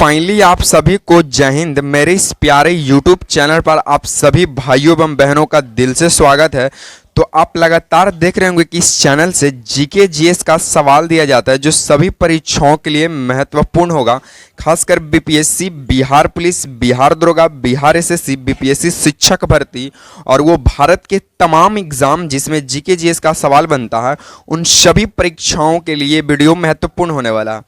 Finally आप सभी को जय हिंद। मेरे इस प्यारे यूट्यूब चैनल पर आप सभी भाइयों एवं बहनों का दिल से स्वागत है। तो आप लगातार देख रहे होंगे कि इस चैनल से जीके जीएस का सवाल दिया जाता है जो सभी परीक्षाओं के लिए महत्वपूर्ण होगा, खासकर बीपीएससी, बिहार पुलिस, बिहार दरोगा, बिहार एसएससी, बीपीएससी शिक्षक भर्ती और वो भारत के तमाम एग्जाम जिसमें जीके जीएस का सवाल बनता है, उन सभी परीक्षाओं के लिए वीडियो महत्वपूर्ण होने वाला है।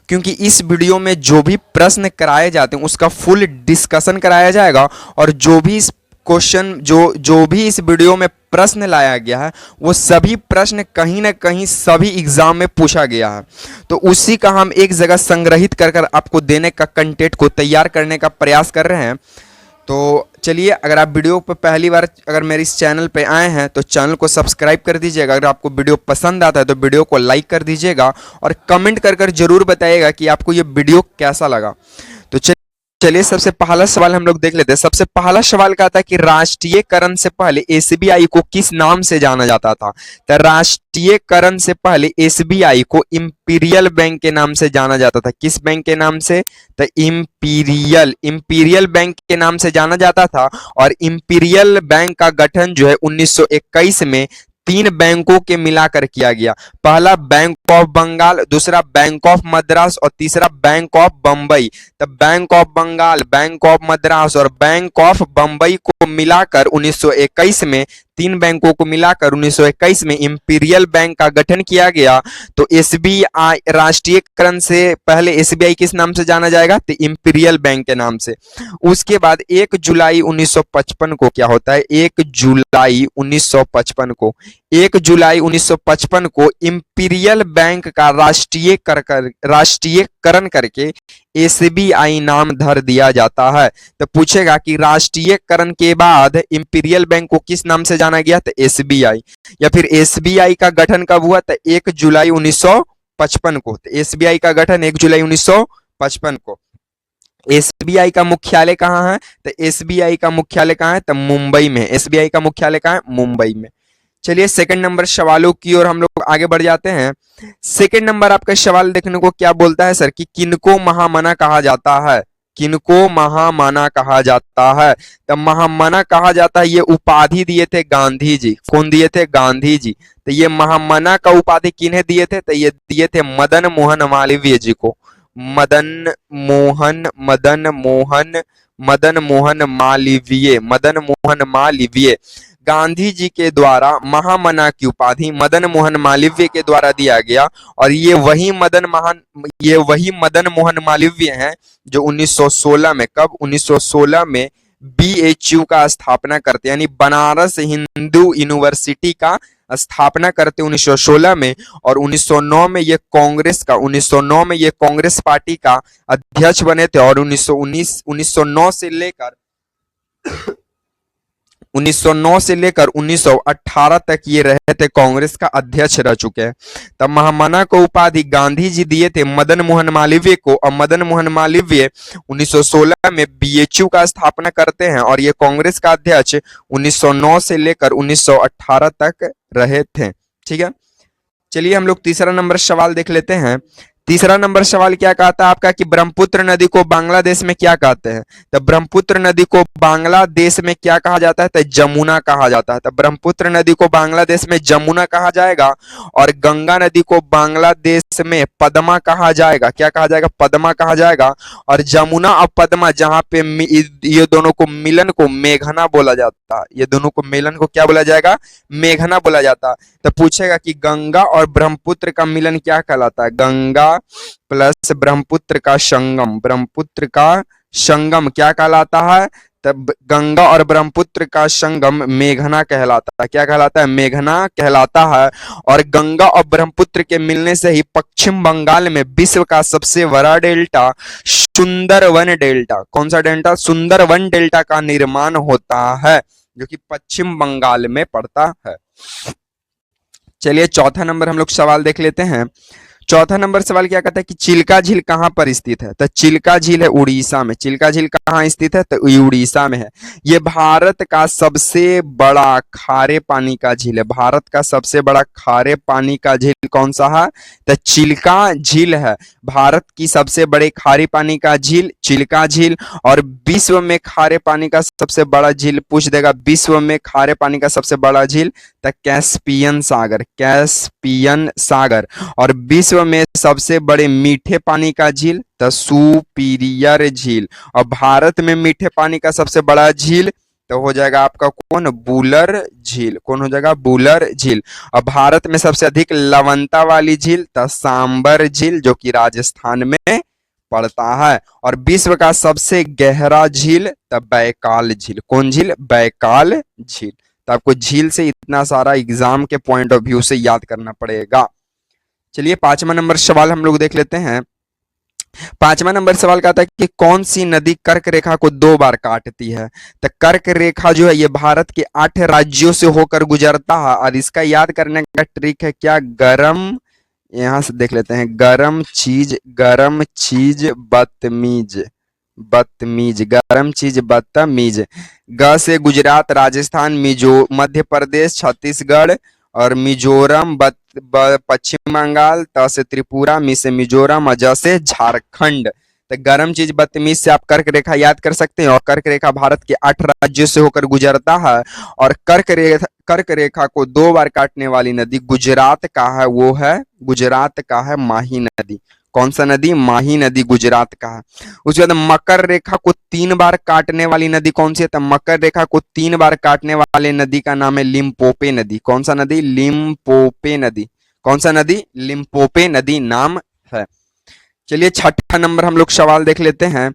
क्योंकि इस वीडियो में जो भी प्रश्न कराए जाते हैं उसका फुल डिस्कशन कराया जाएगा और जो भी इस क्वेश्चन जो भी इस वीडियो में प्रश्न लाया गया है वो सभी प्रश्न कहीं ना कहीं सभी एग्जाम में पूछा गया है। तो उसी का हम एक जगह संग्रहित कर आपको देने का कंटेंट को तैयार करने का प्रयास कर रहे हैं। तो चलिए, अगर आप वीडियो पर पहली बार अगर मेरे इस चैनल पे आए हैं तो चैनल को सब्सक्राइब कर दीजिएगा। अगर आपको वीडियो पसंद आता है तो वीडियो को लाइक कर दीजिएगा और कमेंट कर जरूर बताइएगा कि आपको ये वीडियो कैसा लगा। तो चलिए सबसे पहला सवाल हम लोग देख लेते हैं। सबसे पहला सवाल क्या था कि राष्ट्रीयकरण से पहले एसबीआई को किस नाम से जाना जाता था? तो राष्ट्रीयकरण से पहले एसबीआई को इंपीरियल बैंक के नाम से जाना जाता था। किस बैंक के नाम से? तो इंपीरियल बैंक के नाम से जाना जाता था। और इंपीरियल बैंक का गठन जो है 1921 में 3 बैंकों के मिलाकर किया गया। पहला बैंक ऑफ बंगाल, दूसरा बैंक ऑफ मद्रास और तीसरा बैंक ऑफ बंबई। तो bank of Bengal, bank of Madras और बैंक ऑफ बंबई को मिलाकर 1921 में 3 बैंकों को मिलाकर 1921 में इंपीरियल बैंक का गठन किया गया। तो एसबीआई राष्ट्रीयकरण से पहले एसबीआई किस नाम से जाना जाएगा? तो इंपीरियल बैंक के नाम से। उसके बाद 1 जुलाई 1955 को क्या होता है? 1 जुलाई 1955 को इंपीरियल बैंक का राष्ट्रीयकरण करके एसबीआई नाम धर दिया जाता है। तो पूछेगा कि राष्ट्रीयकरण के बाद इंपीरियल बैंक को किस नाम से जाना गया? तो एसबीआई। या फिर एसबीआई का गठन कब हुआ? तो 1 जुलाई 1955 को। तो एसबीआई का गठन 1 जुलाई 1955 को। एसबीआई का मुख्यालय कहाँ है? तो एसबीआई का मुख्यालय कहाँ है? तो मुंबई में। एसबीआई का मुख्यालय कहाँ है? मुंबई में। चलिए सेकंड नंबर सवालों की ओर हम लोग आगे बढ़ जाते हैं। सेकंड नंबर आपका सवाल देखने को क्या बोलता है सर कि किनको महामना कहा जाता है? किनको महामना कहा जाता है? तो महामना कहा जाता है, ये उपाधि दिए थे गांधी जी। कौन दिए थे? गांधी जी। तो ये महामना का उपाधि किन्हें दिए थे? तो ये दिए थे मदन मोहन मालवीय जी को। मदन मोहन मालवीय गांधी जी के द्वारा महामना की उपाधि मदन मोहन मालवीय के द्वारा दिया गया। और ये वही मदन मोहन मालवीय हैं जो 1916 में, कब? 1916 में बीएचयू का स्थापना करते, यानी बनारस हिंदू यूनिवर्सिटी का स्थापना करते 1916 में। और 1909 में ये कांग्रेस पार्टी का अध्यक्ष बने थे। और 1909 से लेकर 1918 तक ये रहे थे, कांग्रेस का अध्यक्ष रह चुके हैं। तब महामना को उपाधि गांधी जी दिए थे मदन मोहन मालवीय को। और मदन मोहन मालवीय 1916 में बीएचयू का स्थापना करते हैं और ये कांग्रेस का अध्यक्ष 1909 से लेकर 1918 तक रहे थे। ठीक है, चलिए हम लोग तीसरा नंबर सवाल देख लेते हैं। तीसरा नंबर सवाल क्या कहता है आपका कि ब्रह्मपुत्र नदी को बांग्लादेश में क्या कहते हैं? तो ब्रह्मपुत्र नदी को बांग्लादेश में क्या कहा जाता है? तो जमुना कहा जाता है। तो ब्रह्मपुत्र नदी को बांग्लादेश में जमुना कहा जाएगा। और गंगा नदी को बांग्लादेश में पद्मा कहा जाएगा। क्या कहा जाएगा? पद्मा कहा जाएगा। और जमुना और पद्मा जहां पे ये दोनों को मिलन को मेघना बोला जाता है। ये दोनों को मिलन को क्या बोला जाएगा? मेघना बोला जाता है। तो पूछेगा कि गंगा और ब्रह्मपुत्र का मिलन क्या कहलाता है? गंगा प्लस ब्रह्मपुत्र का संगम क्या कहलाता है? तब गंगा और ब्रह्मपुत्र का संगम मेघना कहलाता है। क्या कहलाता है? मेघना कहलाता है। और गंगा और ब्रह्मपुत्र के मिलने से ही पश्चिम बंगाल में विश्व का सबसे बड़ा डेल्टा सुंदरवन डेल्टा, कौन सा डेल्टा? सुंदरवन डेल्टा का निर्माण होता है, जो कि पश्चिम बंगाल में पड़ता है। चलिए चौथा नंबर हम लोग सवाल देख लेते हैं। चौथा नंबर सवाल क्या कहता है कि चिल्का झील कहाँ पर स्थित है? तो चिल्का झील है उड़ीसा में। चिल्का झील कहाँ स्थित है? तो ये उड़ीसा में है। ये भारत का सबसे बड़ा खारे पानी का झील है। भारत का सबसे बड़ा खारे पानी का झील कौन सा है? तो चिल्का झील है। भारत की सबसे बड़े खारे पानी का झील चिल्का झील। और विश्व में खारे पानी का सबसे बड़ा झील पूछ देगा, विश्व में खारे पानी का सबसे बड़ा झील तो कैस्पियन सागर, कैस्पियन सागर। और विश्व में सबसे बड़े मीठे पानी का झील तो सुपीरियर झील। और भारत में मीठे पानी का सबसे बड़ा झील तो हो जाएगा आपका कौन? बुलर झील। कौन हो जाएगा? बुलर झील। और भारत में सबसे अधिक लवणता वाली झील तो सांबर झील जो कि राजस्थान में पड़ता है। और विश्व का सबसे गहरा झील तो बैकाल झील। कौन झील? बैकाल झील। तो आपको झील से इतना सारा एग्जाम के पॉइंट ऑफ व्यू से याद करना पड़ेगा। चलिए 5वां नंबर सवाल हम लोग देख लेते हैं। 5वां नंबर सवाल कहता है कि कौन सी नदी कर्क रेखा को 2 बार काटती है? तो कर्क रेखा जो है ये भारत के 8 राज्यों से होकर गुजरता है। और इसका याद करने का ट्रिक है क्या? गरम, यहां से देख लेते हैं, गरम चीज बदतमीज, बदतमीज, गरम चीज बदतमीज। ग से गुजरात, राजस्थान, मध्य प्रदेश, छत्तीसगढ़ और मिजोरम, पश्चिम बंगाल, त से त्रिपुरा, मी से मिजोरम और ज से झारखंड। तो गरम चीज बदतमीज से आप कर्क रेखा याद कर सकते हैं। और कर्क रेखा भारत के 8 राज्यों से होकर गुजरता है। और कर्क रेखा को 2 बार काटने वाली नदी गुजरात का है, वो है गुजरात का है माही नदी। कौन सा नदी? माही नदी गुजरात का है। उसके बाद मकर रेखा को 3 बार काटने वाली नदी कौन सी है? तो मकर रेखा को 3 बार काटने वाले नदी का नाम है लिम्पोपे नदी। कौन सा नदी? लिम्पोपे नदी। कौन सा नदी? लिम्पोपे नदी नाम है। चलिए 6ठा नंबर हम लोग सवाल देख लेते हैं।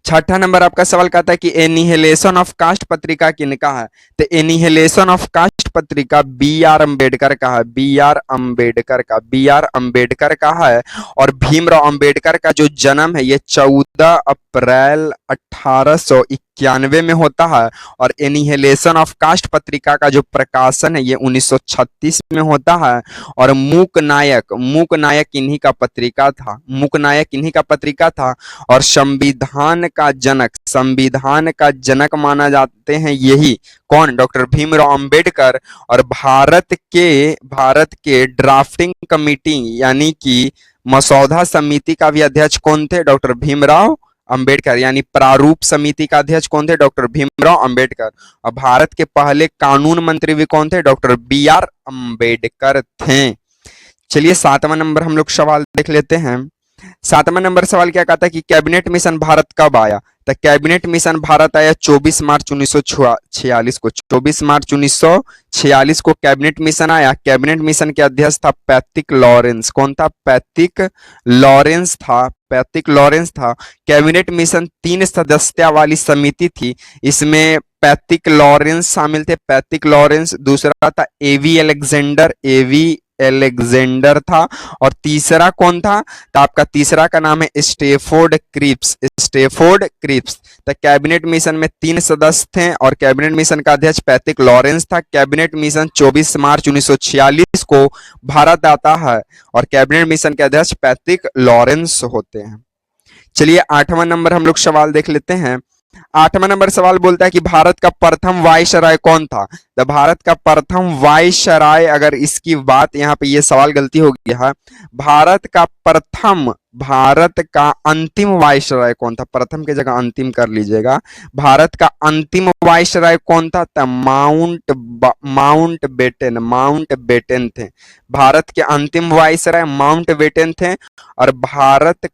6ठा नंबर आपका सवाल कहता है कि एनिहिलेशन ऑफ कास्ट पत्रिका किनका है? तो एनिहिलेशन ऑफ कास्ट पत्रिका बी आर अम्बेडकर का है। बी आर अम्बेडकर का, बी आर अम्बेडकर का है। और भीमराव अम्बेडकर का जो जन्म है ये 14 अप्रैल 1891 में होता है। और एनिहिलेशन ऑफ कास्ट पत्रिका का जो प्रकाशन है ये 1936 में होता है। और मूक नायक इन्हीं का पत्रिका था, मूक नायक इन्हीं का पत्रिका था। और संविधान का जनक माना जाते हैं यही कौन? डॉक्टर भीमराव अंबेडकर। और भारत के ड्राफ्टिंग कमेटी यानी कि मसौदा समिति का भी अध्यक्ष कौन थे? डॉक्टर भीमराव अंबेडकर। यानी प्रारूप समिति का अध्यक्ष कौन थे? डॉक्टर भीमराव अंबेडकर। और भारत के पहले कानून मंत्री भी कौन थे? डॉक्टर बी आर अम्बेडकर थे। चलिए 7वां नंबर हम लोग सवाल देख लेते हैं। 7वां नंबर सवाल क्या कहता है कि कैबिनेट मिशन भारत कब आया? तो कैबिनेट मिशन भारत आया 24 मार्च 1946 को। 24 मार्च 1946 को कैबिनेट मिशन आया। कैबिनेट मिशन के अध्यक्ष था पैट्रिक लॉरेंस। कौन था? पैट्रिक लॉरेंस था, पैट्रिक लॉरेंस था। कैबिनेट मिशन 3 सदस्यता वाली समिति थी। इसमें पैट्रिक लॉरेंस शामिल थे, पैट्रिक लॉरेंस। दूसरा था एवी एलेक्जेंडर था। और तीसरा कौन था? तो आपका तीसरा का नाम है स्टेफोर्ड क्रिप्स, स्टेफोर्ड क्रिप्स। तो कैबिनेट मिशन में 3 सदस्य थे और कैबिनेट मिशन का अध्यक्ष पैट्रिक लॉरेंस था। कैबिनेट मिशन 24 मार्च 1946 को भारत आता है और कैबिनेट मिशन के अध्यक्ष पैट्रिक लॉरेंस होते हैं। चलिए 8वां नंबर हम लोग सवाल देख लेते हैं। 8वां नंबर सवाल बोलता है कि भारत का प्रथम वायसराय कौन था? तो भारत का प्रथम वायसराय, अगर इसकी बात यहाँ पे ये सवाल गलती हो गया है। भारत का अंतिम वायसराय कौन था? प्रथम की जगह अंतिम कर लीजिएगा। भारत का अंतिम वायसराय कौन था? तो माउंट बेटन थे। भारत के अंतिम वायसराय माउंट बेटन थे। और भारत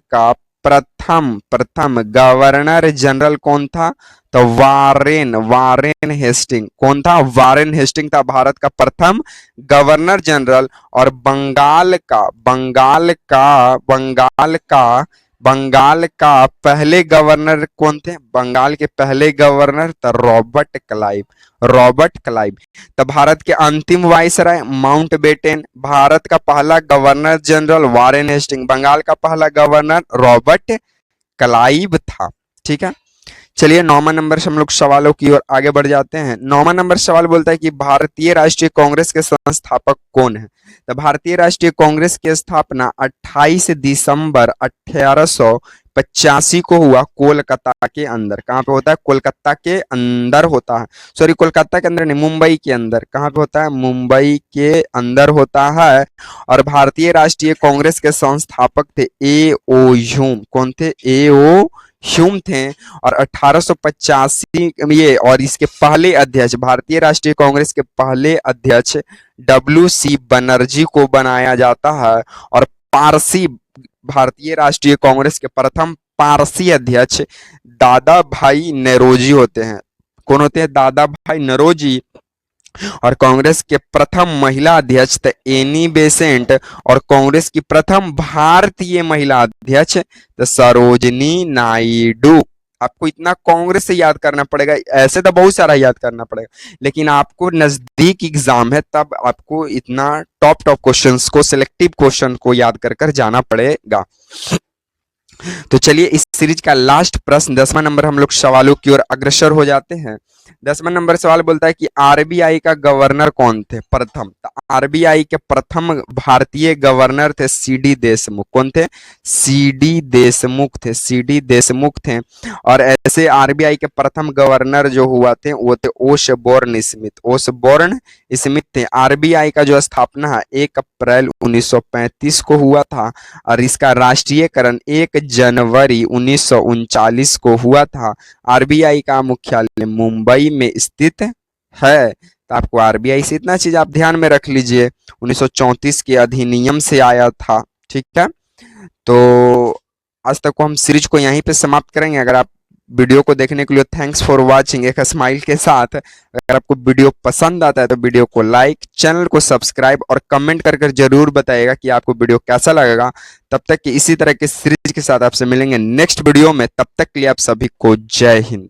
का प्रथम गवर्नर जनरल कौन था? तो वारेन हेस्टिंग। कौन था? वारेन हेस्टिंग था भारत का प्रथम गवर्नर जनरल। और बंगाल का पहले गवर्नर कौन थे? बंगाल के पहले गवर्नर तो रॉबर्ट क्लाइव। तो भारत के अंतिम वायसराय माउंट बेटन, भारत का पहला governor general Warren Hasting, Bengal का पहला गवर्नर रॉबर्ट क्लाइव था। ठीक है, चलिए 9वां नंबर से हम लोग सवालों की ओर आगे बढ़ जाते हैं। 9वां नंबर सवाल बोलता है कि भारतीय राष्ट्रीय कांग्रेस के संस्थापक कौन है। तो भारतीय राष्ट्रीय कांग्रेस की स्थापना 28 दिसंबर 1885 को हुआ कोलकाता के अंदर। कहाँ पे होता है? कोलकाता के अंदर होता है। सॉरी, कोलकाता के अंदर नहीं, मुंबई के अंदर। कहाँ पे होता है? मुंबई के अंदर होता है। और भारतीय राष्ट्रीय कांग्रेस के संस्थापक थे ए ओ ह्यूम। कौन थे? ए ओ ह्यूम थे। और 1885 ये, और इसके पहले अध्यक्ष, भारतीय राष्ट्रीय कांग्रेस के पहले अध्यक्ष WC बनर्जी को बनाया जाता है। और पारसी, भारतीय राष्ट्रीय कांग्रेस के प्रथम पारसी अध्यक्ष दादा भाई नौरोजी होते हैं। कौन होते हैं? दादा भाई नौरोजी। और कांग्रेस के प्रथम महिला अध्यक्ष थे एनी बेसेंट। और कांग्रेस की प्रथम भारतीय महिला अध्यक्ष थे सरोजनी नायडू। आपको इतना कांग्रेस से याद करना पड़ेगा, ऐसे तो बहुत सारा याद करना पड़ेगा, लेकिन आपको नजदीक एग्जाम है तब आपको इतना टॉप क्वेश्चंस को, सिलेक्टिव क्वेश्चन को याद कर कर जाना पड़ेगा। तो चलिए इस सीरीज का लास्ट प्रश्न 10वां नंबर हम लोग सवालों की ओर अग्रसर हो जाते हैं। 10वां नंबर सवाल बोलता है कि आरबीआई का गवर्नर कौन थे प्रथम। तो आरबीआई के प्रथम भारतीय गवर्नर थे सीडी देशमुख। कौन थे? सीडी देशमुख थे। सीडी देशमुख थे। और ऐसे आरबीआई के प्रथम गवर्नर जो हुआ थे वो थे ओसबोर्न स्मिथ। ओसबोर्न स्मिथ थे। आरबीआई का जो स्थापना है 1 अप्रैल 1935 को हुआ था। और इसका राष्ट्रीयकरण 1 जनवरी 1939 को हुआ था। आरबीआई का मुख्यालय मुंबई में स्थित है। तो आपको आरबीआई से इतना चीज आप ध्यान में रख लीजिए, 1934 के अधिनियम से आया था। ठीक है, तो आज तक को हम सीरीज को यहीं पे समाप्त करेंगे। अगर आप वीडियो को देखने के लिए थैंक्स फॉर वाचिंग एक स्माइल के साथ। अगर आपको वीडियो पसंद आता है तो वीडियो को लाइक, चैनल को सब्सक्राइब और कमेंट कर कर जरूर बताइएगा कि आपको वीडियो कैसा लगेगा। तब तक कि इसी तरह के सीरीज के साथ आपसे मिलेंगे नेक्स्ट वीडियो में। तब तक के लिए आप सभी को जय हिंद।